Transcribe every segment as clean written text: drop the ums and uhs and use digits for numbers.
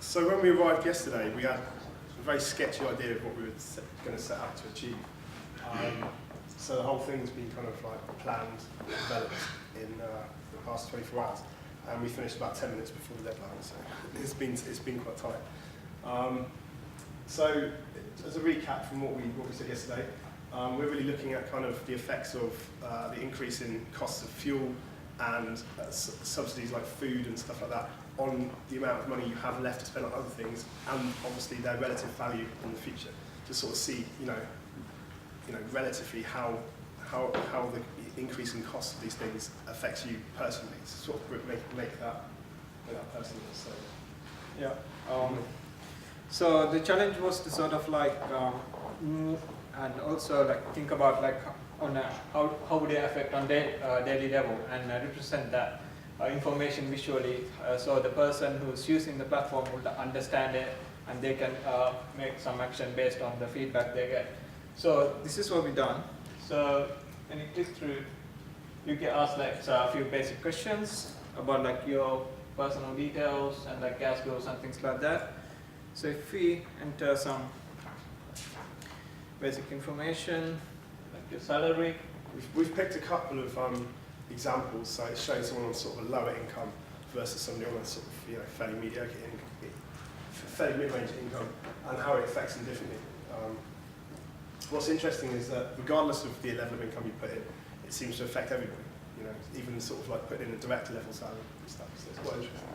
So when we arrived yesterday, we had a very sketchy idea of what we were going to set out to achieve. So the whole thing's been kind of like planned, developed in the past 24 hours, and we finished about 10 minutes before the deadline. So it's been quite tight. So as a recap from what we said yesterday, we're really looking at kind of the effects of the increase in costs of fuel and subsidies like food and stuff like that on the amount of money you have left to spend on other things, and obviously their relative value in the future, to sort of see, relatively how the increase in cost of these things affects you personally, to sort of make that personal. So yeah. So the challenge was to sort of like move and also like think about like on how would they affect on daily level, and represent that information visually, so the person who's using the platform will understand it and they can make some action based on the feedback they get. So this is what we've done. So when you click through, you get asked like a few basic questions about like your personal details and like gas bills and things like that. So if we enter some basic information, like your salary. We've picked a couple of examples, so it's showing someone on sort of a lower income versus somebody on a sort of fairly mediocre income, fairly mid-range income, and how it affects them differently. What's interesting is that regardless of the level of income you put in, it seems to affect everybody. Even sort of like putting in a director level salary and stuff. So it's quite interesting.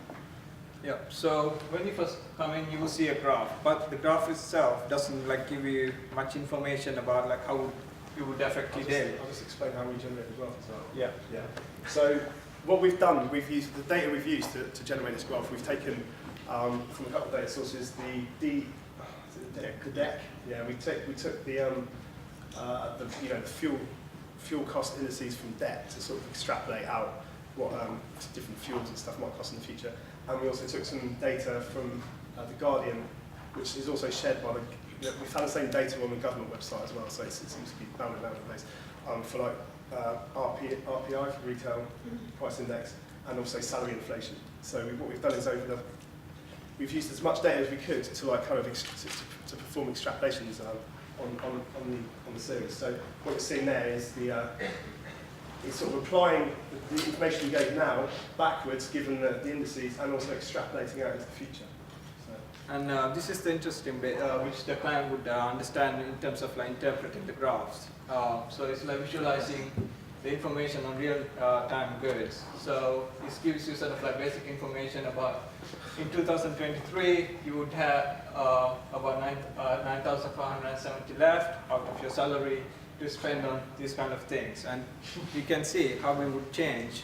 Yeah. So when you first come in, you will see a graph, but the graph itself doesn't like give you much information about like how it would affect you daily. I'll just explain how we generate the graph as well. Yeah. Yeah. So what we've done, we've used the data we've used to generate this graph. We've taken from a couple of data sources the deck. Yeah. We took the fuel cost indices from debt to sort of extrapolate out what different fuels and stuff might cost in the future. And we also took some data from the Guardian, which is also shared by we found the same data on the government website as well, so it seems to be bound around the place, for like RPI, for retail price index, and also salary inflation. So what we've done is we've used as much data as we could to like kind of to perform extrapolations on the series. So what you're seeing there is it's sort of applying the information you gave now backwards, given the indices, and also extrapolating out into the future. And this is the interesting bit, which the client would understand in terms of like interpreting the graphs. So it's like visualizing the information on real-time goods. So this gives you sort of like basic information about, in 2023, you would have about 9,470 left out of your salary to spend on these kind of things. And you can see how it would change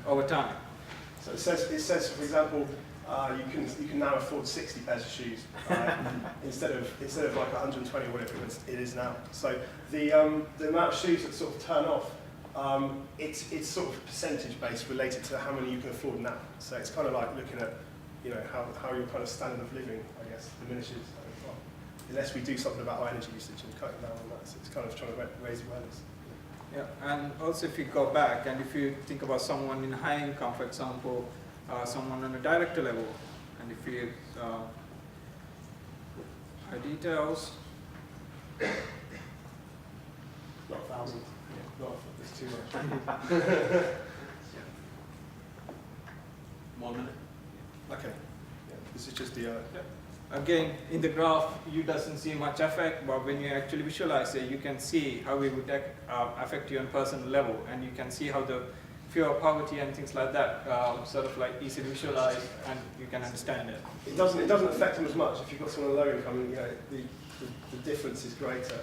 over time. So it says, for example, you can now afford 60 pairs of shoes instead of like 120 or whatever it is now. So the amount of shoes that sort of turn off, it's sort of percentage based related to how many you can afford now. So it's kind of like looking at how your kind of standard of living, I guess, diminishes over time. Unless we do something about our energy usage and cutting down on that. So it's kind of trying to raise awareness. Yeah, and also if you go back and if you think about someone in high income, for example, someone on a director level, and if you high details, not 1,000. Yeah, it's too much. 1 minute. Okay. Yeah, this is just the. Again, in the graph, you doesn't see much effect, but when you actually visualize it, you can see how it would affect you on personal level, and you can see how the fear of poverty and things like that sort of like easily visualize, and you can understand it. It doesn't affect them as much if you've got someone low income. The difference is greater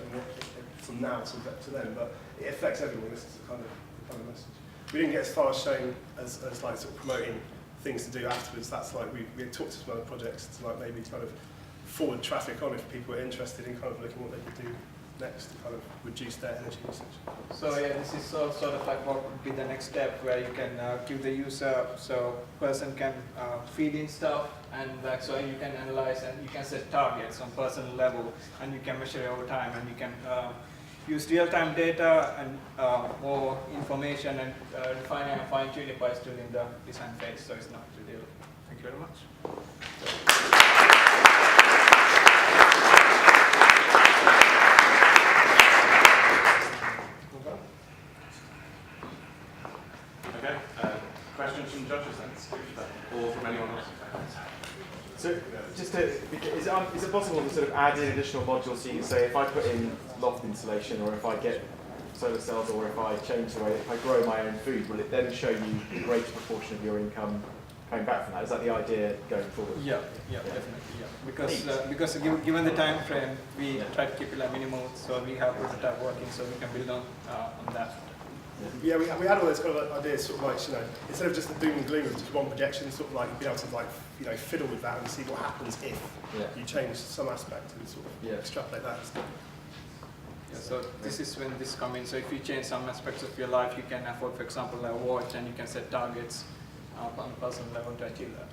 from now to then, but it affects everyone. This is the kind of message. We didn't get as far as showing as like sort of promoting things to do afterwards. That's like we had talked to some other projects to like maybe kind of forward traffic on if people are interested in kind of looking what they could do next to kind of reduce their energy usage. So yeah, this is sort of like what would be the next step, where you can give the user, so person can feed in stuff, and like so you can analyze and you can set targets on personal level, and you can measure it over time, and you can use real-time data and more information, and refine and fine-tune it by still in the design phase, so it's not trivial. Thank you very much. So, just to, is it possible to sort of add in additional modules? So you can say, if I put in loft insulation, or if I get solar cells, or if I change the way, if I grow my own food, will it then show you a greater proportion of your income coming back from that? Is that the idea going forward? Yeah, definitely, yeah. Because given the time frame, we try to keep it like minimal, so we have prototype working, so we can build on that. Yeah, we had all those kind of ideas, sort of like, you know, instead of just the doom and gloom of just one projection, sort of like being able to, like, you know, fiddle with that and see what happens if you change some aspect and sort of extrapolate that. Yeah, so this is when this comes in. So if you change some aspects of your life, you can afford, for example, a watch, and you can set targets on a personal level to achieve that.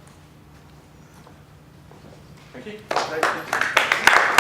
Thank you. Thank you.